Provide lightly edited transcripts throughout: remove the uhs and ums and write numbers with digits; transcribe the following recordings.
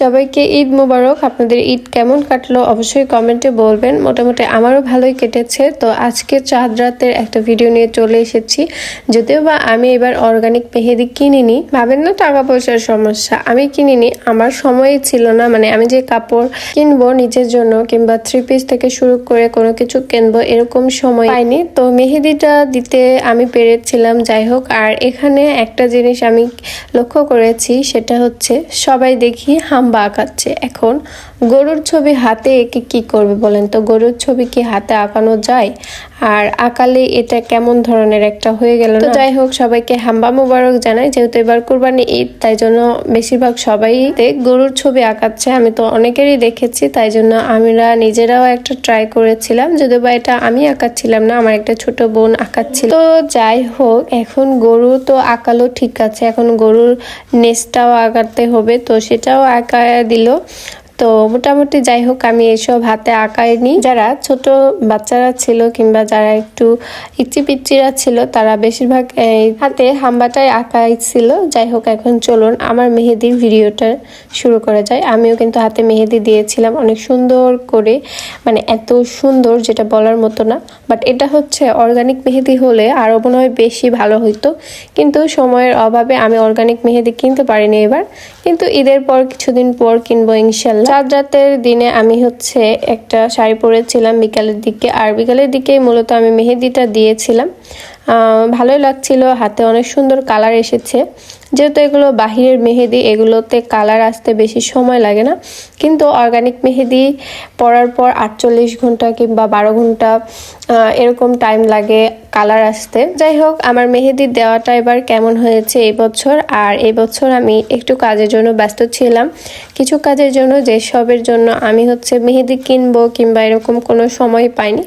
সবাইকে ঈদ মোবারক। আপনাদের ঈদ কেমন কাটলো অবশ্যই কমেন্টে বলবেন। মোটামুটি আমারও ভালোই কেটেছে। তো আজকে চাঁদ রাতের একটা ভিডিও নিয়ে চলে এসেছি। যদিও বা আমি এবার অর্গানিক মেহেদি কিনিনি, ভাবেন না টাকা পয়সার সমস্যা, আমি কিনিনি, আমার সময়ই ছিল না। মানে আমি যে কাপড় কিনবো নিজের জন্য কিংবা 3 পিস থেকে শুরু করে কোনো কিছু কিনবো এরকম সময় পাইনি। তো মেহেদিটা দিতে আমি পেরেছিলাম, যাই হোক। আর এখানে একটা জিনিস আমি লক্ষ্য করেছি, সেটা হচ্ছে সবাই দেখি হাম্বা আঁকাচ্ছে। এখন গরুর ছবি হাতে এঁকে কি করবে বলেন তো? গরুর ছবি কি হাতে আঁকানো যায়? আর আঁকালে এটা কেমন ধরনের একটা হয়ে গেল না? যাই হোক, সবাইকে হাম্বা মোবারক জানাই। যেহেতু এবার কুরবানি ঈদ, তাই জন্য বেশিরভাগ সবাই গরুর ছবি আঁকাচ্ছে। আমি তো অনেকেরই দেখেছি, তাই জন্য আমরা নিজেরাও একটা ট্রাই করেছিলাম। যদিও বা এটা আমি আঁকাচ্ছিলাম না, আমার একটা ছোট বোন আঁকাচ্ছিল। তো যাই হোক, এখন গরু তো আঁকালো ঠিক আছে, এখন গরুর নেজটাও আঁকাতে হবে, তো সেটাও আঁকা দিল। তো মোটামুটি যাই হোক, আমি এসব হাতে আঁকাইনি। যারা ছোট বাচ্চারা ছিল কিংবা যারা একটু ইচ্ছি পিচ্চিরা ছিল, তারা বেশিরভাগ হাতে হাম্বাটাই আঁকাইছিল। যাই হোক, এখন চলুন আমার মেহেদির ভিডিওটা শুরু করা যায়। আমিও কিন্তু হাতে মেহেদি দিয়েছিলাম অনেক সুন্দর করে, মানে এত সুন্দর যেটা বলার মতো না। বাট এটা হচ্ছে অর্গানিক মেহেদি হলে আরও মনে হয় বেশি ভালো হইতো, কিন্তু সময়ের অভাবে আমি অর্গানিক মেহেদি কিনতে পারিনি এবার। কিন্তু ঈদের পর কিছুদিন পর কিনবো ইনশাল্লাহ। চাঁদ রাতের দিনে আমি হচ্ছে একটা শাড়ি পরেছিলাম বিকালের দিকে, আর বিকালের দিকে মূলত আমি মেহেদিটা দিয়েছিলাম। ভালোই লাগছিল, হাতে অনেক সুন্দর কালার এসেছে। যেহেতু এগুলো বাহিরের মেহেদি, এগুলোতে কালার আসতে বেশি সময় লাগে না, কিন্তু অর্গানিক মেহেদি পরার পর 48 ঘন্টা কিংবা 12 ঘন্টা এরকম টাইম লাগে কালার আসতে। যাই হোক, আমার মেহেদি দেওয়াটা এবার কেমন হয়েছে এই বছর। আর এই বছর আমি একটু কাজের জন্য ব্যস্ত ছিলাম, কিছু কাজের জন্য, যেসবের জন্য আমি হচ্ছে মেহেদি কিনবো কিংবা এরকম কোনো সময় পাইনি।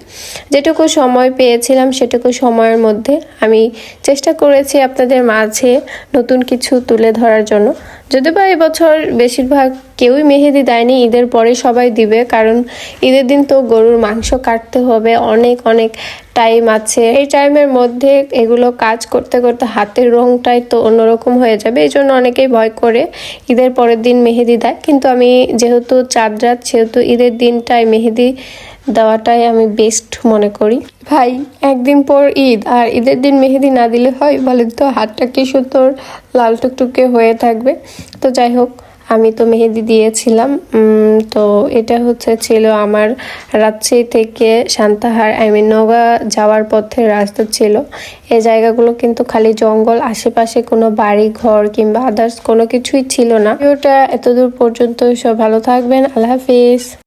যেটুকু সময় পেয়েছিলাম সেটুকু সময়ের মধ্যে আমি চেষ্টা করেছি আপনাদের মাঝে নতুন কিছু তুলে ধরার জন্য। যদিও বা এবছর বেশিরভাগ কেউই মেহেদি দেয়নি, ঈদের পরে সবাই দিবে, কারণ ঈদের দিন তো গরুর মাংস কাটতে হবে, অনেক অনেক টাইম আছে। এই টাইমের মধ্যে এগুলো কাজ করতে করতে হাতের রংটাই তো অন্যরকম হয়ে যাবে, এই জন্য অনেকেই ভয় করে ঈদের পরের দিন মেহেদি দেয়। কিন্তু আমি যেহেতু চাঁদ রাত, সেহেতু ঈদের দিনটাই মেহেদি দেওয়াটাই আমি বেস্ট মনে করি। ভাই, একদিন পর ঈদ, আর ঈদের দিন মেহেদি না দিলে হয় বলেন তো? হাতটা কি সুন্দর লাল টুকটুকে হয়ে থাকবে। তো যাই হোক, আমি তো মেহেদি দিয়েছিলাম। তো এটা ছিল আমার রাজশাহী থেকে সান্তাহার, নওগাঁ যাওয়ার পথে রাস্তা ছিল। এই জায়গাগুলো কিন্তু খালি জঙ্গল, আশেপাশে কোনো বাড়ি ঘর কিংবা আদার্স কোনো কিছুই ছিল না। ভিডিওটা এতদূর পর্যন্ত, সব ভালো থাকবেন, আল্লাহ হাফিজ।